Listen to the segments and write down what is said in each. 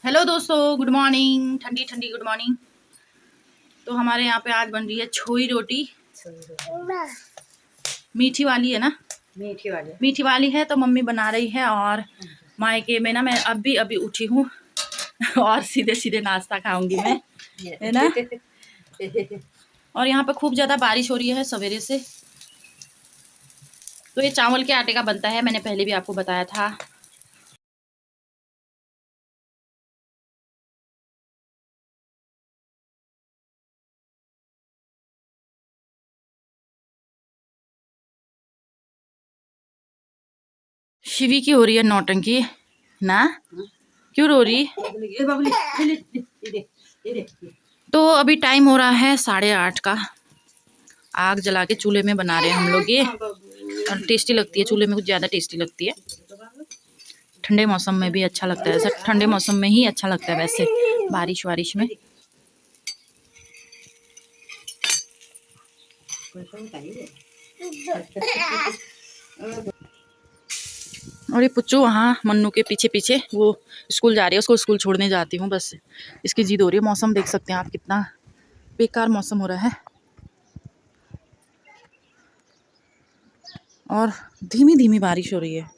Hello दोस्तों, good morning. ठंडी ठंडी गुड मॉर्निंग। तो हमारे यहाँ पे आज बन रही है छोई रोटी। मीठी वाली है ना? मीठी वाली है तो मम्मी बना रही है। और मायके में ना मैं अभी अभी उठी हूँ और सीधे सीधे नाश्ता खाऊंगी मैं, है ना। और यहाँ पे खूब ज़्यादा बारिश हो रही है सवेरे से। तो ये चावल के आटे का बनता है, मैंने पहले भी आपको बताया था। शिवी की हो रही है नौटंकी ना? क्यों रो रही? तो अभी टाइम हो रहा है 8:30 का। आग जला के चूल्हे में बना रहे हैं हम लोग ये। और टेस्टी लगती है, चूल्हे में कुछ ज़्यादा टेस्टी लगती है। ठंडे मौसम में भी अच्छा लगता है, ऐसा ठंडे मौसम में ही अच्छा लगता है वैसे, बारिश वारिश में। और ये पुच्चू वहाँ मन्नू के पीछे पीछे वो स्कूल जा रही है, उसको स्कूल छोड़ने जाती हूँ बस। इसकी जिद हो रही है। मौसम देख सकते हैं आप, कितना बेकार मौसम हो रहा है। और धीमी धीमी बारिश हो रही है।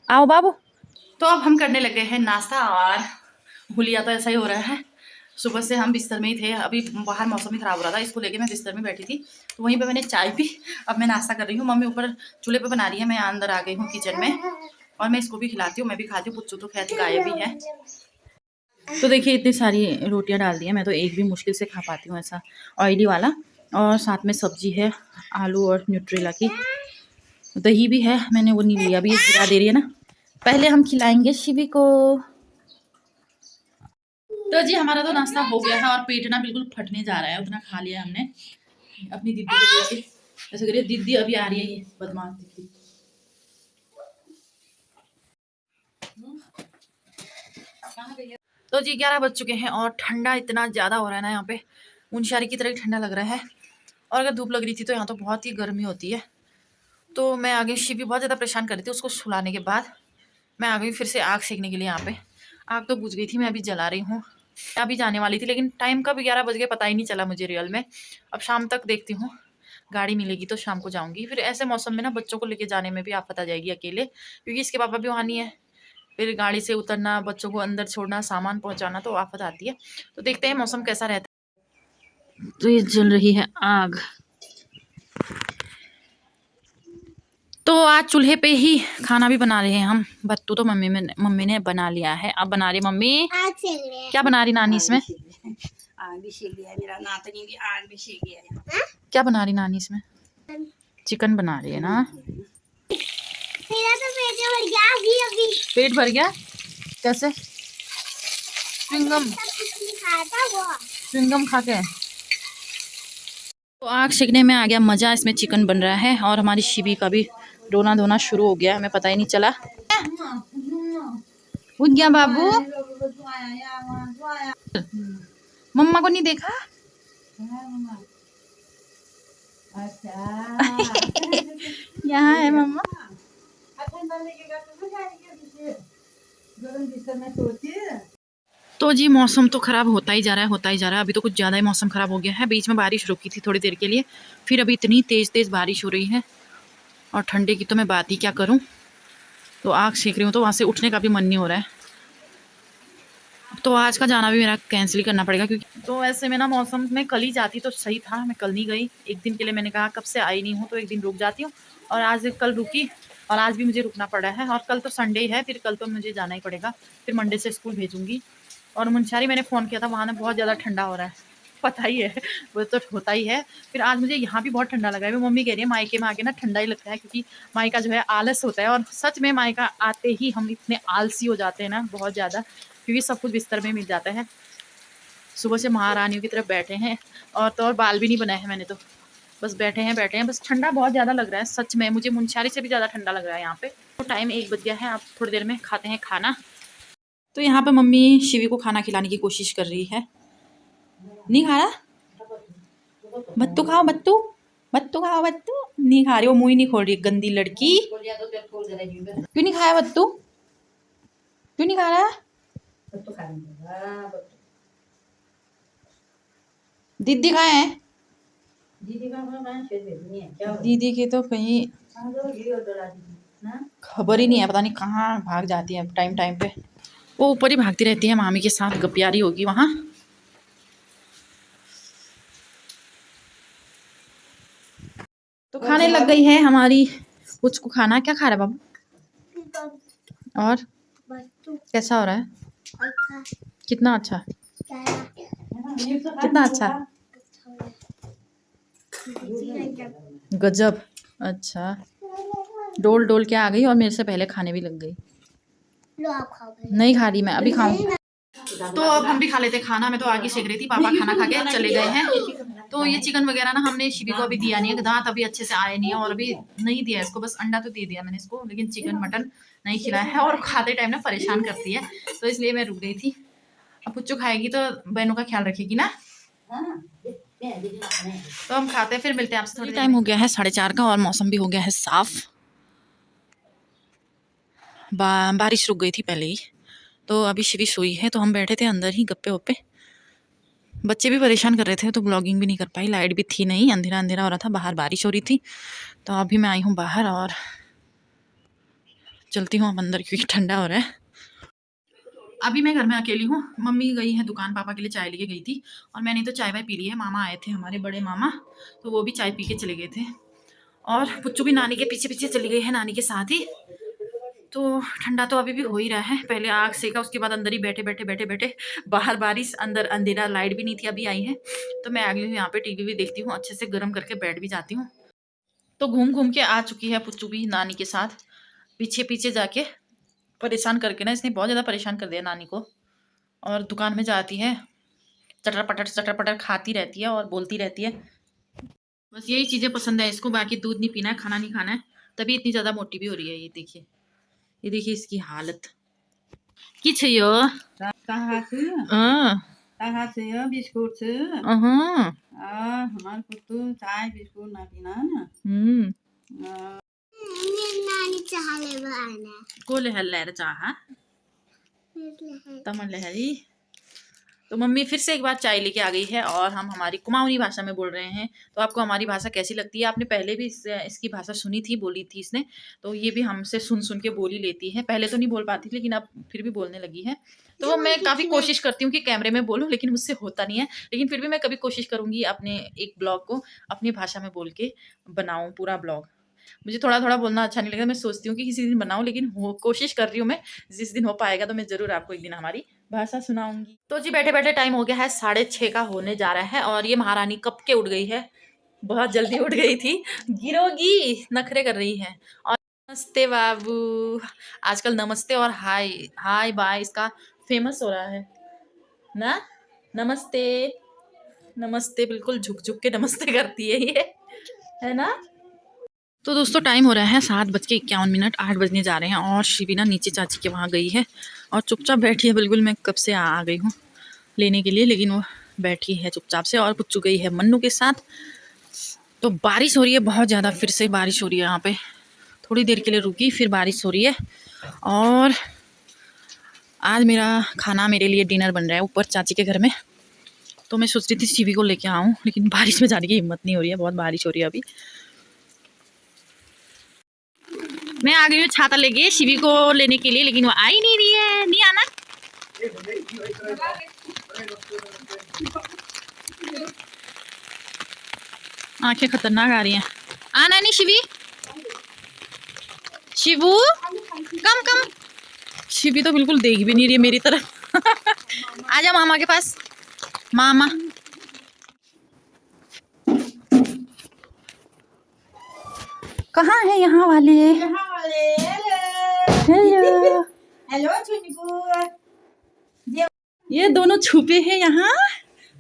आओ बाबू। तो अब हम करने लगे हैं नाश्ता। और हुलिया तो ऐसा ही हो रहा है, सुबह से हम बिस्तर में ही थे। अभी बाहर मौसम ही ख़राब हो रहा था, इसको लेके मैं बिस्तर में बैठी थी। तो वहीं पे मैंने चाय पी। अब मैं नाश्ता कर रही हूँ। मम्मी ऊपर चूल्हे पे बना रही है, मैं अंदर आ गई हूँ किचन में। और मैं इसको भी खिलाती हूँ, मैं भी खाती हूँ। पुच्चू तो खैर गायब भी है। तो देखिए इतनी सारी रोटियाँ डाल दी हैं, मैं तो एक भी मुश्किल से खा पाती हूँ ऐसा ऑयली वाला। और साथ में सब्जी है आलू और न्यूट्रेला की। दही भी है, मैंने वो नहीं लिया, अभी ये गिरा दे रही है ना। पहले हम खिलाएंगे शिवी को। तो जी हमारा तो नाश्ता हो गया है और पेट ना बिल्कुल फटने जा रहा है, उतना खा लिया हमने अपनी दीदी को लेके। ऐसे करिए, दीदी अभी आ रही है, ये बदमाश दीदी। तो जी 11 बज चुके हैं और ठंडा इतना ज़्यादा हो रहा है ना यहाँ पे, मुनशारी की तरह ठंडा लग रहा है। और अगर धूप लग रही थी तो यहाँ तो बहुत ही गर्मी होती है। तो मैं आ गई, शिवी बहुत ज़्यादा परेशान कर रही थी, उसको सुलाने के बाद मैं आ गई फिर से आग सेकने के लिए। यहाँ पे आग तो बुझ गई थी, मैं अभी जला रही हूँ। अभी जाने वाली थी लेकिन टाइम कब 11 बज गए पता ही नहीं चला मुझे रियल में। अब शाम तक देखती हूँ, गाड़ी मिलेगी तो शाम को जाऊँगी। फिर ऐसे मौसम में ना बच्चों को लेके जाने में भी आफत आ जाएगी अकेले, क्योंकि इसके पापा भी वहाँ नहीं है। फिर गाड़ी से उतरना, बच्चों को अंदर छोड़ना, सामान पहुँचाना, तो आफत आती है। तो देखते हैं मौसम कैसा रहता है। तो ये जल रही है आग। तो आज चूल्हे पे ही खाना भी बना रहे हैं हम। बत्तू तो मम्मी ने बना लिया है। अब बना रही मम्मी। क्या बना रही नानी इसमें? आग भी सेक लिया, मेरा नातनी भी आग भी सेक लिया। क्या बना रही नानी इसमें? चिकन बना रही है ना। मेरा तो पेट भर गया अभी। पेट भर गया कैसे? च्युइंगम खा के। तो आग सेकने में आ गया मज़ा, इसमें चिकन बन रहा है। और हमारी शिवी का भी रोना धोना शुरू हो गया, हमें पता ही नहीं चला। उठ गया बाबू। मम्मा को नहीं देखा? यहाँ है मम्मा। तो जी मौसम तो ख़राब होता ही जा रहा है, होता ही जा रहा है। अभी तो कुछ ज़्यादा ही मौसम ख़राब हो गया है। बीच में बारिश रुकी थी थोड़ी देर के लिए, फिर अभी इतनी तेज़ तेज़ बारिश हो रही है। और ठंडे की तो मैं बात ही क्या करूं। तो आग सेक रही हूँ तो वहाँ से उठने का भी मन नहीं हो रहा है। तो आज का जाना भी मेरा कैंसिल करना पड़ेगा, क्योंकि तो ऐसे में ना मौसम में कल ही जाती तो सही था। मैं कल नहीं गई, एक दिन के लिए मैंने कहा कब से आई नहीं हूँ तो एक दिन रुक जाती हूँ। और आज कल रुकी और आज भी मुझे रुकना पड़ा है। और कल तो संडे है, फिर कल तो मुझे जाना ही पड़ेगा। फिर मंडे से स्कूल भेजूँगी। और मुनस्यारी मैंने फ़ोन किया था, वहाँ ना बहुत ज़्यादा ठंडा हो रहा है, पता ही है, वो तो होता ही है। फिर आज मुझे यहाँ भी बहुत ठंडा लगा है। मम्मी कह रही है मायके में आके ना ठंडा ही लगता है, क्योंकि मायका जो है आलस होता है। और सच में मायका आते ही हम इतने आलसी हो जाते हैं ना, बहुत ज़्यादा, क्योंकि सब कुछ बिस्तर में मिल जाता है। सुबह से महारानियों की तरफ बैठे हैं। और तो और बाल भी नहीं बनाए हैं मैंने, तो बस बैठे हैं बस। ठंडा बहुत ज़्यादा लग रहा है सच में, मुझे मुनस्यारी से भी ज़्यादा ठंडा लग रहा है यहाँ पे। तो टाइम 1 बज गया है, अब थोड़ी देर में खाते हैं खाना। तो यहाँ पे मम्मी शिवी को खाना खिलाने की कोशिश कर रही है। नहीं खा रहा? बत्तू खाओ, बत्तू बत्तू खाओ, बत्तू नहीं खा रही, वो मुंह ही नहीं खोल रही, गंदी लड़की। क्यों नहीं खाया बत्तू, क्यों नहीं खा रहा? दीदी कहाँ है? दीदी की तो कहीं खबर ही नहीं है, पता नहीं कहाँ भाग जाती है टाइम टाइम पे। वो ऊपर ही भागती रहती है, मामी के साथ गपियारी होगी वहाँ। तो खाने लग गई है हमारी कुछ को खाना। क्या खा रहा है बाबू? और कैसा हो रहा है? कितना अच्छा, कितना अच्छा, गजब। अच्छा, डोल डोल के आ गई और मेरे से पहले खाने भी लग गई। लो आप खाओ। नहीं खा रही मैं, अभी खाऊं। तो अब हम भी खा लेते खाना। मैं तो आगे सेक रही थी, पापा खाना खा के चले गए हैं। तो ये चिकन वगैरह ना हमने शिवी को अभी दिया नहीं है, दांत अभी अच्छे से आए नहीं है और अभी नहीं दिया इसको, बस अंडा तो दे दिया मैंने इसको, लेकिन चिकन मटन नहीं खिलाया है और खाते टाइम ना परेशान करती है, तो इसलिए मैं रुक गई थी। अब पुच्चू खाएगी तो बहनों का ख्याल रखेगी ना। तो हम खाते हैं, फिर मिलते हैं आपसे। थोड़ी टाइम हो गया है 4:30 का और मौसम भी हो गया है साफ। बारिश रुक गई थी पहले ही, तो अभी शिवी सोई है, तो हम बैठे थे अंदर ही गप्पे वप्पे। बच्चे भी परेशान कर रहे थे तो ब्लॉगिंग भी नहीं कर पाई, लाइट भी थी नहीं, अंधेरा अंधेरा हो रहा था, बाहर बारिश हो रही थी। तो अभी मैं आई हूँ बाहर और चलती हूँ अब अंदर क्योंकि ठंडा हो रहा है। अभी मैं घर में अकेली हूँ, मम्मी गई है दुकान, पापा के लिए चाय लेके गई थी और मैंने तो चाय वाय पी ली है। मामा आए थे, हमारे बड़े मामा, तो वो भी चाय पी के चले गए थे और पुच्चू भी नानी के पीछे पीछे चली गई है, नानी के साथ ही। तो ठंडा तो अभी भी हो ही रहा है, पहले आग सेका, उसके बाद अंदर ही बैठे बैठे बैठे बैठे, बाहर बारिश, अंदर अंधेरा, लाइट भी नहीं थी, अभी आई है। तो मैं अगली यहाँ पे टीवी भी देखती हूँ, अच्छे से गर्म करके बैठ भी जाती हूँ। तो घूम घूम के आ चुकी है पुच्चू भी नानी के साथ, पीछे पीछे जाके परेशान करके ना, इसने बहुत ज़्यादा परेशान कर दिया नानी को। और दुकान में जाती है, चटर पटर खाती रहती है और बोलती रहती है, बस यही चीज़ें पसंद है इसको, बाकी दूध नहीं पीना है, खाना नहीं खाना है, तभी इतनी ज़्यादा मोटी भी हो रही है। ये देखिए, ये देखिए इसकी हालत की छ यो। बिस्कुट हमारे पुत्तू चाय बिस्कुट ना पीना है ना। नानी चाह ले बहाना को ले हल्ला रे चाहा तमन लहरी। तो मम्मी फिर से एक बार चाय लेके आ गई है और हम हमारी कुमाऊनी भाषा में बोल रहे हैं। तो आपको हमारी भाषा कैसी लगती है? आपने पहले भी इसकी भाषा सुनी थी, बोली थी इसने, तो ये भी हमसे सुन सुन के बोली लेती है। पहले तो नहीं बोल पाती थी, लेकिन अब फिर भी बोलने लगी है। तो मैं काफ़ी कोशिश करती हूँ कि कैमरे में बोलूँ, लेकिन मुझसे होता नहीं है। लेकिन फिर भी मैं कभी कोशिश करूँगी अपने एक ब्लॉग को अपनी भाषा में बोल के बनाऊँ पूरा ब्लॉग। मुझे थोड़ा थोड़ा बोलना अच्छा नहीं लगता, मैं सोचती हूँ कि किसी दिन बनाऊँ, लेकिन कोशिश कर रही हूँ मैं। जिस दिन हो पाएगा तो मैं ज़रूर आपको एक दिन हमारी भाषा सुनाऊंगी। तो जी बैठे बैठे टाइम हो गया है 6:30 का होने जा रहा है और ये महारानी कब के उठ गई है, बहुत जल्दी उठ गई थी, गिरोगी, नखरे कर रही है। और नमस्ते बाबू, आजकल नमस्ते और हाय हाय बाय इसका फेमस हो रहा है ना। नमस्ते नमस्ते, बिल्कुल झुक झुक के नमस्ते करती है ये, है ना। तो दोस्तों टाइम हो रहा है 7:51, 8 बजने जा रहे हैं और शिविना नीचे चाची के वहाँ गई है और चुपचाप बैठी है बिल्कुल। मैं कब से आ गई हूँ लेने के लिए, लेकिन वो बैठी है चुपचाप से। और पुच्चू गई है मन्नू के साथ। तो बारिश हो रही है बहुत ज़्यादा, फिर से बारिश हो रही है यहाँ पे, थोड़ी देर के लिए रुकी फिर बारिश हो रही है। और आज मेरा खाना, मेरे लिए डिनर बन रहा है ऊपर चाची के घर में। तो मैं सोच रही थी शिवी को लेके आऊँ, लेकिन बारिश में जाने की हिम्मत नहीं हो रही है, बहुत बारिश हो रही है अभी। मैं आ गई हूँ छाता लेके शिवी को लेने के लिए, लेकिन वो आई नहीं रही है। नहीं आना, आंखें खतरनाक आ रही हैं। आना नहीं शिवी, शिवू कम कम। शिवी तो बिल्कुल देख भी नहीं रही है मेरी तरफ। आजा मामा के पास, मामा। कहाँ है यहाँ वाले? हेलो हेलो चुनकू, ये दोनों छुपे हैं यहाँ।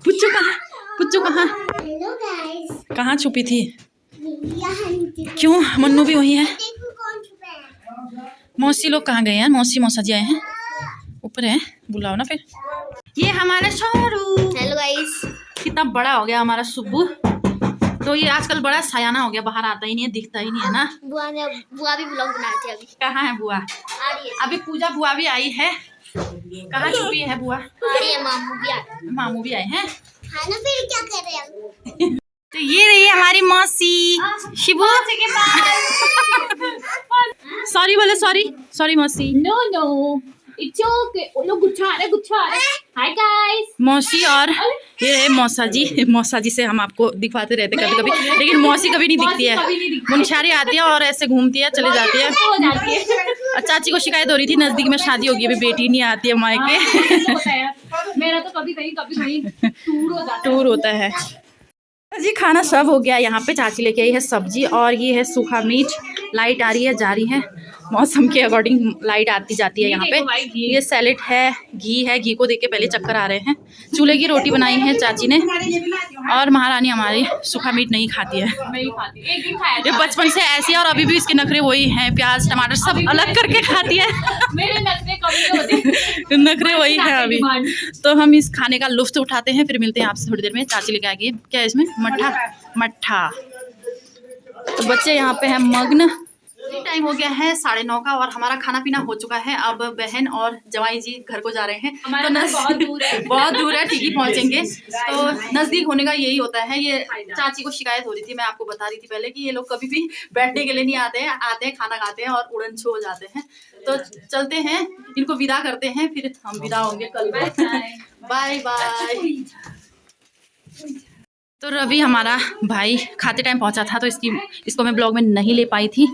पुच्चू कहाँ, पुच्चू कहाँ, हेलो गाइस, कहाँ छुपी थी? क्यों मन्नू भी वही है। कौन छुपा है? मौसी लोग कहाँ गए हैं? मौसी मौसा जी आए हैं, ऊपर है, बुलाओ ना फिर। ये हमारा शोरू। हेलो गाइस, कितना बड़ा हो गया हमारा सुब्बू। तो ये आजकल बड़ा सयाना हो गया, बाहर आता ही नहीं है, दिखता ही नहीं है ना। बुआ भी ब्लॉग बनाती है अभी। कहाँ है बुआ? आ रही है, अभी पूजा बुआ भी आई है। कहाँ छुपी है बुआ? आ रही है, मामू भी आ रही है। मामू भी आए हैं। हाँ ना, फिर क्या कर रहे हैं हम? तो ये रही है हमारी मौसी शिबू। सॉरी बोले, सॉरी मौसी। No no, it's okay. वो लोग गुच्छा आ रहे। Hi guys. मौसी और ये है मौसा जी से हम आपको दिखवाते रहते कभी कभी, लेकिन मौसी कभी नहीं दिखती है। मुनशारी आती है और ऐसे घूमती है, चली जाती है। हो जाती है। और चाची को शिकायत हो रही थी, नजदीक में शादी होगी, अभी बेटी नहीं आती है मायके। होता है यार। मेरा तो कभी कहीं टूर हो जाता है। टूर होता है जी। खाना सब हो गया। यहाँ पे चाची लेके आई है सब्जी और ये है सूखा मीट। लाइट आ रही है, जा रही है, मौसम के अकॉर्डिंग लाइट आती जाती है यहाँ पे। ये सैलेड है, घी को देख के पहले चक्कर आ रहे हैं। चूल्हे की रोटी बनाई है चाची ने, और महारानी हमारी सूखा मीट नहीं खाती है। नहीं खाती, एक दिन खाया ये बचपन से ऐसी है और अभी भी इसके नखरे वही हैं। प्याज टमाटर सब अलग करके खाती है। मेरे नखरे कभी नहीं होते। नखरे वही है अभी। तो हम इस खाने का लुत्फ उठाते हैं, फिर मिलते हैं आपसे थोड़ी देर में। चाची लेके आ गई क्या है इसमें? मट्ठा। तो बच्चे यहाँ पे हैं मग्न। टाइम हो गया है 9:30 का और हमारा खाना पीना हो चुका है। अब बहन और जवाई जी घर को जा रहे हैं। तो बहुत दूर है, ठीक ही पहुंचेंगे। तो नजदीक होने का यही होता है। ये चाची को शिकायत हो रही थी, मैं आपको बता रही थी पहले कि ये लोग कभी भी बैठने के लिए नहीं आते हैं, खाना खाते हैं और उड़न छू हो जाते हैं। तो चलते हैं, इनको विदा करते हैं, फिर हम विदा होंगे कल। Bye bye. तो रवि हमारा भाई खाते टाइम पहुंचा था, तो इसको मैं ब्लॉग में नहीं ले पाई थी।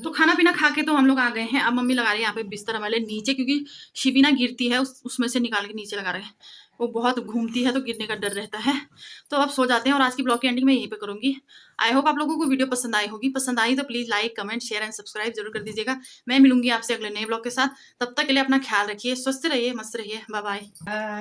तो खाना पीना खा के तो हम लोग आ गए हैं। अब मम्मी लगा रही है यहाँ पे बिस्तर हमारे नीचे, क्योंकि शिवी ना गिरती है, उसमें से निकाल के नीचे लगा रहे हैं। वो बहुत घूमती है तो गिरने का डर रहता है। तो अब सो जाते हैं और आज की ब्लॉग की एंडिंग मैं यहीं पे करूँगी। आई होप आप लोगों को वीडियो पसंद आई होगी। पसंद आई तो please like, comment, share and subscribe जरूर कर दीजिएगा। मैं मिलूंगी आपसे अगले नए ब्लॉग के साथ। तब तक के लिए अपना ख्याल रखिए, स्वस्थ रहिए, मस्त रहिए। Bye bye.